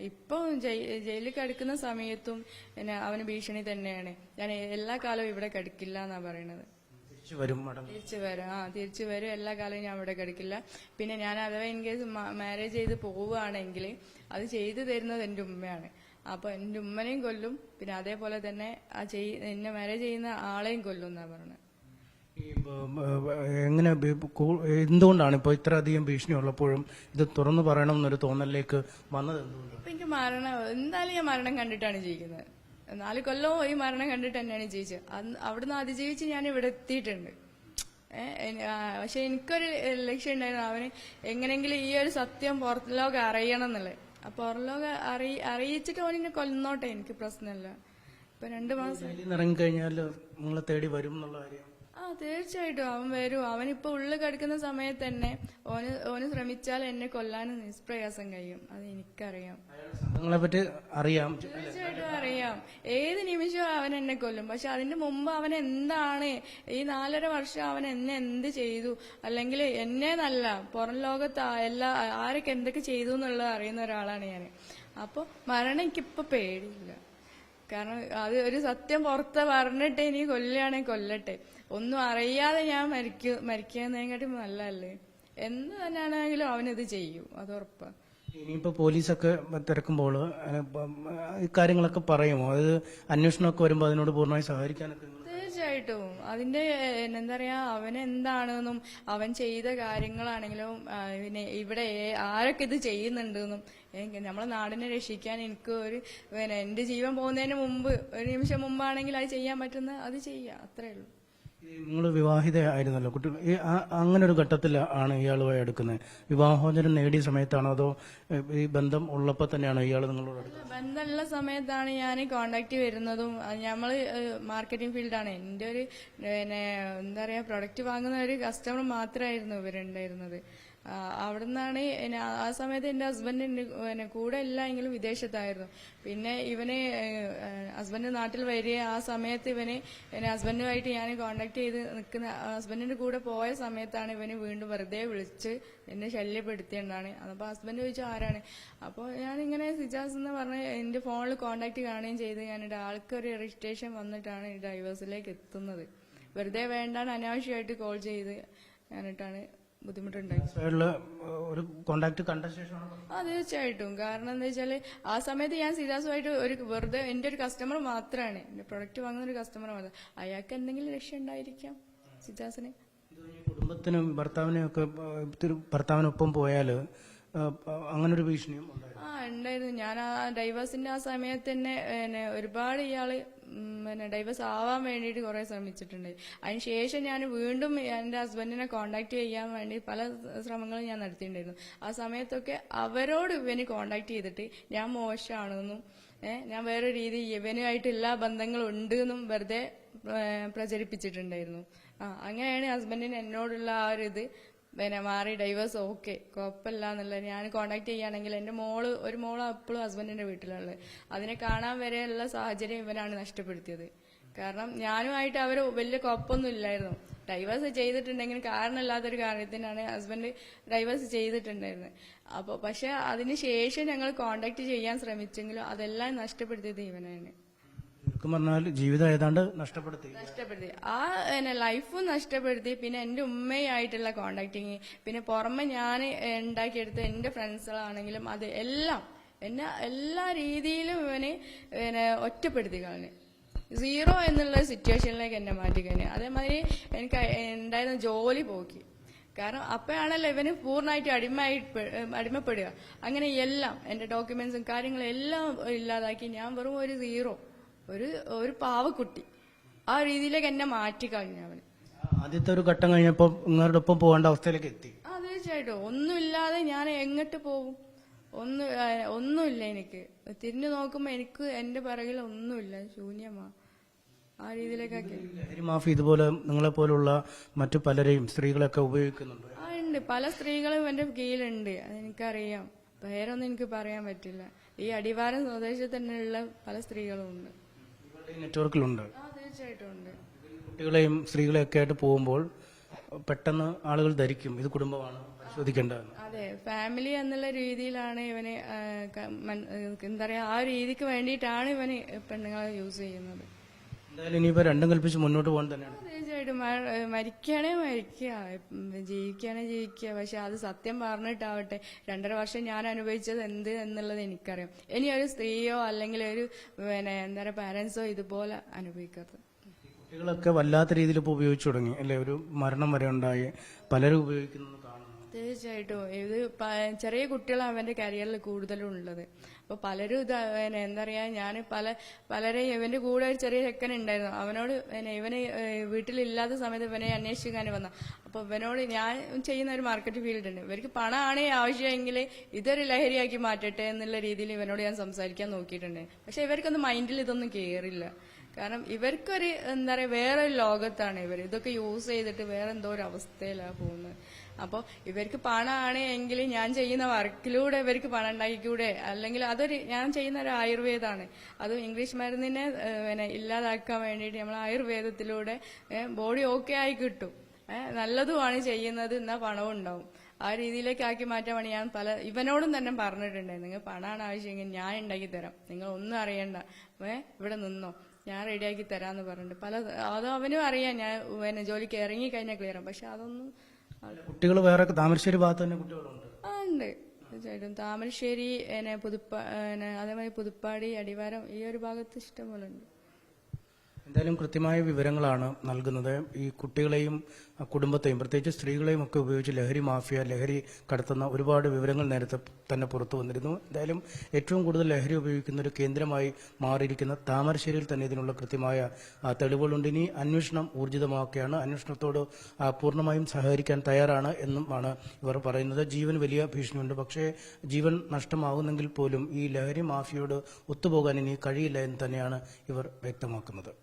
ഇപ്പം ജയിലിൽ കിടക്കുന്ന സമയത്തും അവന് ഭീഷണി തന്നെയാണ്. ഞാൻ എല്ലാ കാലവും ഇവിടെ കിടക്കില്ല എന്നാ പറയണത്. തിരിച്ചു വരും. എല്ലാ കാലവും ഞാൻ ഇവിടെ കിടക്കില്ല. പിന്നെ ഞാൻ അഥവാ ഇൻ കേസ് മാരേജ് ചെയ്ത് പോവുകയാണെങ്കിൽ അത് ചെയ്തു തരുന്നത് എന്റെ ഉമ്മയാണ്. അപ്പൊ എന്റെ ഉമ്മനെയും കൊല്ലും, പിന്നെ അതേപോലെ തന്നെ എന്നെ മാരേജ് ചെയ്യുന്ന ആളെയും കൊല്ലും എന്നാ പറഞ്ഞത്. എങ്ങനെ, എന്തുകൊണ്ടാണ് ഇപ്പൊ ഇത്രയധികം ഭീഷണി ഉള്ളപ്പോഴും ഇത് തുറന്നു പറയണം എന്നൊരു തോന്നലിലേക്ക് വന്നത്? എന്തുകൊണ്ട്? ഇപ്പൊ എനിക്ക് എന്തായാലും ഞാൻ മരണം കണ്ടിട്ടാണ് ജീവിക്കുന്നത്. 4 കൊല്ലവും ഈ മരണം കണ്ടിട്ട് തന്നെയാണ് ജീവിച്ചത്. അവിടുന്ന് അതിജീവിച്ച് ഞാൻ ഇവിടെ എത്തിയിട്ടുണ്ട്. പക്ഷെ എനിക്കൊരു ലക്ഷ്യം ഉണ്ടായിരുന്നു, അവന് എങ്ങനെങ്കിലും ഈ ഒരു സത്യം പുറത്തുലോകം അറിയണം എന്നുള്ളത്. അപ്പൊ പുറത്തുലോകം അറിയിച്ചിട്ട് അവനെ കൊല്ലുന്നോട്ടെ, എനിക്ക് പ്രശ്നമില്ല. ഇപ്പൊ 2 മാസം ഇറങ്ങിക്കഴിഞ്ഞാൽ നിങ്ങളെ തേടി വരും എന്നുള്ള കാര്യം? തീർച്ചയായിട്ടും അവൻ വരും. അവനിപ്പോ ഉള്ളിൽ കിടക്കുന്ന സമയത്ത് തന്നെ ഓന് ശ്രമിച്ചാൽ എന്നെ കൊല്ലാനും നിഷ്പ്രയാസം കഴിയും. അത് എനിക്കറിയാം. പറ്റി അറിയാം, തീർച്ചയായിട്ടും അറിയാം. ഏത് നിമിഷവും അവൻ എന്നെ കൊല്ലും. പക്ഷെ അതിന്റെ മുമ്പ് അവൻ എന്താണ് ഈ 4.5 വർഷം അവൻ എന്നെ എന്ത് ചെയ്തു, അല്ലെങ്കിൽ എന്നെ നല്ല പുറം ലോകത്ത് ആരൊക്കെ എന്തൊക്കെ ചെയ്തു എന്നുള്ളത് അറിയുന്ന ഒരാളാണ് ഞാൻ. അപ്പൊ മരണം എനിക്കിപ്പോ പേടിയില്ല. കാരണം അത് ഒരു സത്യം പുറത്ത് പറഞ്ഞിട്ട് ഇനി കൊല്ലുകയാണെങ്കിൽ കൊല്ലട്ടെ. ഒന്നും അറിയാതെ ഞാൻ മരിക്കുന്നതിനെക്കാട്ടും നല്ലതല്ലേ. എന്ത് തന്നെയാണെങ്കിലും അവനിത് ചെയ്യും, അത് ഉറപ്പാ. ഇനിയിപ്പോ പോലീസൊക്കെ തിരക്കുമ്പോൾ ഇക്കാര്യങ്ങളൊക്കെ പറയുമോ? അത് അന്വേഷണമൊക്കെ വരുമ്പോൾ അതിനോട് പൂർണ്ണമായി സഹകരിക്കാനൊക്കെ? തീർച്ചയായിട്ടും. അതിന്റെ എന്താ പറയാ, അവനെന്താണെന്നും അവൻ ചെയ്ത കാര്യങ്ങളാണെങ്കിലും പിന്നെ ഇവിടെ ആരൊക്കെ ഇത് ചെയ്യുന്നുണ്ടെന്നും നമ്മളെ നാടിനെ രക്ഷിക്കാൻ എനിക്ക് എന്റെ ജീവൻ പോകുന്നതിന് മുമ്പ് 1 നിമിഷം മുമ്പാണെങ്കിൽ അത് ചെയ്യാൻ പറ്റുന്ന അത് ചെയ്യാം, അത്രേ ഉള്ളൂ. നിങ്ങൾ വിവാഹിത ആയിരുന്നല്ലോ, കുട്ടികൾ അങ്ങനെ ഒരു ഘട്ടത്തിൽ ആണ് ഇയാളുമായി എടുക്കുന്നത്? വിവാഹോചനം നേടിയ സമയത്താണോ അതോ ഈ ബന്ധം ഉള്ളപ്പോൾ തന്നെയാണോ ഇയാൾ നിങ്ങളോട് എടുക്കുന്നത്? ബന്ധമുള്ള സമയത്താണ് ഞാൻ കോണ്ടാക്ട് വരുന്നതും. നമ്മള് മാർക്കറ്റിംഗ് ഫീൽഡാണ്. എന്റെ ഒരു എന്താ പറയാ, പ്രൊഡക്റ്റ് വാങ്ങുന്ന ഒരു കസ്റ്റമർ മാത്രമായിരുന്നു ഇവരുണ്ടായിരുന്നത്. അവിടെ നിന്നാണ് ആ സമയത്ത് എന്റെ ഹസ്ബൻഡ് കൂടെ ഇല്ല എങ്കിലും വിദേശത്തായിരുന്നു. പിന്നെ ഇവന് ഹസ്ബൻഡ് നാട്ടിൽ വരിക, ആ സമയത്ത് ഇവന് ഹസ്ബൻഡുമായിട്ട് ഞാൻ കോണ്ടാക്ട് ചെയ്ത് നിൽക്കുന്ന ഹസ്ബൻഡിന്റെ കൂടെ പോയ സമയത്താണ് ഇവന് വീണ്ടും വെറുതെ വിളിച്ച് എന്നെ ശല്യപ്പെടുത്തിയതാണ്. അപ്പൊ ഹസ്ബൻഡ് ചോദിച്ചു ആരാണ്. അപ്പോൾ ഞാനിങ്ങനെ സിജാസ് എന്ന് പറഞ്ഞ് എന്റെ ഫോണിൽ കോണ്ടാക്ട് കാണുകയും ചെയ്ത് ഞാനിവിടെ ആൾക്കൊരു രജിസ്ട്രേഷൻ വന്നിട്ടാണ് ഈ ഡൈവേഴ്സിലേക്ക് എത്തുന്നത്. വെറുതെ വേണ്ടാണ് അനാവശ്യമായിട്ട് കോൾ ചെയ്ത് ഞാനിട്ടാണ് ബുദ്ധിമുട്ടുണ്ടായി. ഒരു കോണ്ടാക്ട് കണ്ട ശേഷമാണ്? തീർച്ചയായിട്ടും. കാരണം എന്താ വെച്ചാല് ആ സമയത്ത് ഞാൻ സിജാസുമായിട്ട് വെറുതെ എന്റെ ഒരു കസ്റ്റമർ മാത്രമാണ്, എന്റെ പ്രൊഡക്റ്റ് വാങ്ങുന്ന ഒരു കസ്റ്റമർ മാത്രം. അയാൾക്ക് എന്തെങ്കിലും ലക്ഷ്യം ഉണ്ടായിരിക്കാം സിജാസിന്. കുടുംബത്തിനും ഭർത്താവിനൊപ്പം പോയാല് അങ്ങനൊരു ഭീഷണിയും ഉണ്ടായിരുന്നു. ഞാൻ ആ ഡൈവേഴ്സിന്റെ ആ സമയത്ത് തന്നെ ഒരുപാട് ഇയാള് ഡൈവേഴ്സ് ആവാൻ വേണ്ടിയിട്ട് കുറെ ശ്രമിച്ചിട്ടുണ്ട്. അതിനുശേഷം ഞാൻ വീണ്ടും എന്റെ ഹസ്ബൻഡിനെ കോണ്ടാക്ട് ചെയ്യാൻ വേണ്ടി പല ശ്രമങ്ങളും ഞാൻ നടത്തിയിട്ടുണ്ടായിരുന്നു. ആ സമയത്തൊക്കെ അവരോട് ഇവന് കോണ്ടാക്ട് ചെയ്തിട്ട് ഞാൻ മോശമാണെന്നും ഞാൻ വേറെ രീതി ഇവനുമായിട്ട് എല്ലാ ബന്ധങ്ങളും ഉണ്ട് എന്നും വെറുതെ പ്രചരിപ്പിച്ചിട്ടുണ്ടായിരുന്നു. അങ്ങനെയാണ് ഹസ്ബൻഡിന് എന്നോടുള്ള ആ ഒരു ഇത് മാറി ഡൈവേഴ്സ് ഓക്കെ കുഴപ്പമില്ല എന്നുള്ളത്. ഞാൻ കോണ്ടാക്ട് ചെയ്യുകയാണെങ്കിൽ എന്റെ ഒരു മോള് എപ്പോഴും ഹസ്ബൻഡിന്റെ വീട്ടിലുള്ളത്. അതിനെ കാണാൻ വരെയുള്ള സാഹചര്യം ഇവനാണ് നഷ്ടപ്പെടുത്തിയത്. കാരണം ഞാനുമായിട്ട് അവർ വലിയ കുഴപ്പമൊന്നും ഇല്ലായിരുന്നു. ഡൈവേഴ്സ് ചെയ്തിട്ടുണ്ടെങ്കിൽ കാരണമില്ലാത്തൊരു കാര്യത്തിനാണ് ഹസ്ബൻഡ് ഡൈവേഴ്സ് ചെയ്തിട്ടുണ്ടായിരുന്നത്. അപ്പോൾ പക്ഷെ അതിനുശേഷം ഞങ്ങൾ കോണ്ടാക്ട് ചെയ്യാൻ ശ്രമിച്ചെങ്കിലും അതെല്ലാം നഷ്ടപ്പെടുത്തിയത് ഇവനാണ്. ജീവിതം ഏതാണ്ട് നഷ്ടപ്പെടുത്തി. ആ ലൈഫും നഷ്ടപ്പെടുത്തി. പിന്നെ എന്റെ ഉമ്മയായിട്ടുള്ള കോണ്ടാക്ടിങ്, പിന്നെ പുറമെ ഞാൻ ഉണ്ടാക്കിയെടുത്ത എന്റെ ഫ്രണ്ട്സുകളാണെങ്കിലും അത് എല്ലാം എല്ലാ രീതിയിലും ഇവന് ഒറ്റപ്പെടുത്തി കളഞ്ഞു. 0 എന്നുള്ള സിറ്റുവേഷനിലേക്ക് എന്നെ മാറ്റി കഴിഞ്ഞു. അതേമാതിരി എനിക്ക് ഉണ്ടായിരുന്ന ജോലി പോക്കി. കാരണം അപ്പോഴാണല്ലോ ഇവന് പൂർണ്ണമായിട്ട് അടിമപ്പെടുക. അങ്ങനെ എല്ലാം എന്റെ ഡോക്യുമെന്റ്സും കാര്യങ്ങളും എല്ലാം ഇല്ലാതാക്കി ഞാൻ വെറും ഒരു 0, ഒരു പാവക്കുട്ടി. ആ രീതിയിലേക്ക് എന്നെ മാറ്റിക്കളഞ്ഞു അവന്. ആദ്യത്തെ ഒരു ഘട്ടം കഴിഞ്ഞപ്പോൾ നിങ്ങളുടെ ഒപ്പം പോകേണ്ട അവസ്ഥയിലേക്ക് എത്തി. ആ തീർച്ചയായിട്ടും. ഒന്നുമില്ലാതെ ഞാൻ എങ്ങോട്ട് പോകും? ഒന്നുമില്ല എനിക്ക്. തിരിഞ്ഞു നോക്കുമ്പോ എനിക്ക് എന്റെ പിറകിൽ ഒന്നുമില്ല, ശൂന്യമാ. ആ രീതിയിലേക്കൊക്കെ ലഹരി മാഫി ഇതുപോലെ നിങ്ങളെ പോലുള്ള മറ്റു പലരെയും സ്ത്രീകളൊക്കെ ഉപയോഗിക്കുന്നുണ്ട്. ആ ഉണ്ട്, പല സ്ത്രീകളും എന്റെ കീഴിലുണ്ട്, അതെനിക്കറിയാം. പേരൊന്നും എനിക്ക് പറയാൻ പറ്റില്ല. ഈ അടിവാരം സ്വദേശത്ത് തന്നെയുള്ള പല സ്ത്രീകളും ഉണ്ട്, നെറ്റ്വർക്കിലുണ്ട്. ആ തീർച്ചയായിട്ടും ഉണ്ട്. കുട്ടികളെയും സ്ത്രീകളെയൊക്കെ ആയിട്ട് പോകുമ്പോൾ പെട്ടെന്ന് ആളുകൾ ധരിക്കും ഇത് കുടുംബമാണ്, പരിശോധിക്കേണ്ടതെന്ന്. അതെ, ഫാമിലി എന്നുള്ള രീതിയിലാണ് ഇവന് എന്താ പറയാ, ആ രീതിക്ക് വേണ്ടിയിട്ടാണ് ഇവന് പെണ്ണുങ്ങളെ യൂസ് ചെയ്യുന്നത്. എന്തായാലും ഇനിയിപ്പോ രണ്ടും കൽപ്പിച്ച് മുന്നോട്ട് പോകാൻ തന്നെയാണ്. തീർച്ചയായിട്ടും മരിക്കുകയാണെ മരിക്കുക, ജീവിക്കുകയാണെ ജീവിക്കുക. പക്ഷെ അത് സത്യം പറഞ്ഞിട്ടാവട്ടെ. 2.5 വർഷം ഞാൻ അനുഭവിച്ചത് എന്ത് എന്നുള്ളത് എനിക്കറിയാം. ഇനി ഒരു സ്ത്രീയോ അല്ലെങ്കിൽ ഒരു എന്താ പറയുക പാരന്റ്സോ ഇതുപോലെ അനുഭവിക്കരുത്. കുട്ടികളൊക്കെ വല്ലാത്ത രീതിയിൽ ഇപ്പോൾ ഉപയോഗിച്ചു തുടങ്ങി അല്ലെ, ഒരു മരണം വരെ ഉണ്ടായി, പലരും ഉപയോഗിക്കുന്നത് കാണുന്നു. തീർച്ചയായിട്ടും ഇത് ചെറിയ കുട്ടികളാണ് അവന്റെ കരിയറിൽ കൂടുതലും ഉള്ളത്. അപ്പൊ പലരും ഇത് എന്താ പറയാ, ഞാൻ പലരെ ഇവന്റെ കൂടെ ഒരു ചെറിയ ചെക്കൻ ഉണ്ടായിരുന്നു, അവനോട് ഇവന് വീട്ടിലില്ലാത്ത സമയത്ത് ഇവനെ അന്വേഷിക്കാൻ വന്ന. അപ്പൊ ഇവനോട് ഞാൻ ചെയ്യുന്ന ഒരു മാർക്കറ്റ് ഫീൽഡ് ഉണ്ട്, ഇവർക്ക് പണമാണ് ആവശ്യമെങ്കിൽ ഇതൊരു ലഹരിയാക്കി മാറ്റട്ടെ എന്നുള്ള രീതിയിൽ ഇവനോട് ഞാൻ സംസാരിക്കാൻ നോക്കിയിട്ടുണ്ട്. പക്ഷെ ഇവർക്കൊന്നും മൈൻഡിൽ ഇതൊന്നും കയറില്ല. കാരണം ഇവർക്കൊരു എന്താ പറയാ വേറൊരു ലോകത്താണ് ഇവർ ഇതൊക്കെ യൂസ് ചെയ്തിട്ട് വേറെ എന്തോ ഒരു അവസ്ഥയിലാണ് പോകുന്നത്. അപ്പോൾ ഇവർക്ക് പണമാണ് എങ്കിൽ ഞാൻ ചെയ്യുന്ന വർക്കിലൂടെ ഇവർക്ക് പണം ഉണ്ടാക്കിക്കൂടെ? അല്ലെങ്കിൽ ഞാൻ ചെയ്യുന്ന ഒരു ആയുർവേദമാണ്, അത് ഇംഗ്ലീഷ് മരുന്നിനെ ഇല്ലാതാക്കാൻ വേണ്ടിയിട്ട് നമ്മൾ ആയുർവേദത്തിലൂടെ ബോഡി ഓക്കെ ആയി കിട്ടും, നല്ലതുമാണ് ചെയ്യുന്നത്, എന്നാൽ പണവും ഉണ്ടാവും. ആ രീതിയിലേക്ക് ആക്കി മാറ്റാൻ വേണ്ടി ഞാൻ ഇവനോടും തന്നെ പറഞ്ഞിട്ടുണ്ട്, നിങ്ങൾ പണമാണ് ആവശ്യമെങ്കിൽ ഞാൻ ഉണ്ടാക്കി തരാം, നിങ്ങൾ ഒന്നും അറിയണ്ട, ഇവിടെ നിന്നോ, ഞാൻ റെഡിയാക്കി തരാന്ന് പറഞ്ഞിട്ട് അത് അവനും അറിയാം ഞാൻ ജോലിക്ക് ഇറങ്ങി കഴിഞ്ഞാൽ ക്ലിയർ ആവും. പക്ഷെ അതൊന്നും കുട്ടികൾ വേറെ താമരശ്ശേരി ഭാഗത്ത് തന്നെ കുട്ടികളുണ്ട്. ഉണ്ട് തീർച്ചയായിട്ടും. താമരശ്ശേരി അതേമാതിരി പുതുപ്പാടി, അടിവാരം ഈ ഒരു ഭാഗത്ത് ഇഷ്ടംപോലെ ഉണ്ട്. എന്തായാലും കൃത്യമായ വിവരങ്ങളാണ് നൽകുന്നത്. ഈ കുട്ടികളെയും കുടുംബത്തെയും പ്രത്യേകിച്ച് സ്ത്രീകളെയും ഒക്കെ ഉപയോഗിച്ച് ലഹരി മാഫിയ, ലഹരി കടത്തുന്ന ഒരുപാട് വിവരങ്ങൾ നേരത്തെ തന്നെ പുറത്തു വന്നിരുന്നു. എന്തായാലും ഏറ്റവും കൂടുതൽ ലഹരി ഉപയോഗിക്കുന്ന ഒരു കേന്ദ്രമായി മാറിയിരിക്കുന്ന താമരശ്ശേരിയിൽ തന്നെ ഇതിനുള്ള കൃത്യമായ തെളിവുകളുണ്ട്. ഇനി അന്വേഷണം ഊർജിതമാക്കുകയാണ്, അന്വേഷണത്തോട് പൂർണ്ണമായും സഹകരിക്കാൻ തയ്യാറാണ് എന്നുമാണ് ഇവർ പറയുന്നത്. ജീവൻ വലിയ ഭീഷണിയുണ്ട്, പക്ഷേ ജീവൻ നഷ്ടമാകുന്നെങ്കിൽ പോലും ഈ ലഹരി മാഫിയോട് ഒത്തുപോകാൻ ഇനി കഴിയില്ല എന്ന് തന്നെയാണ് ഇവർ വ്യക്തമാക്കുന്നത്.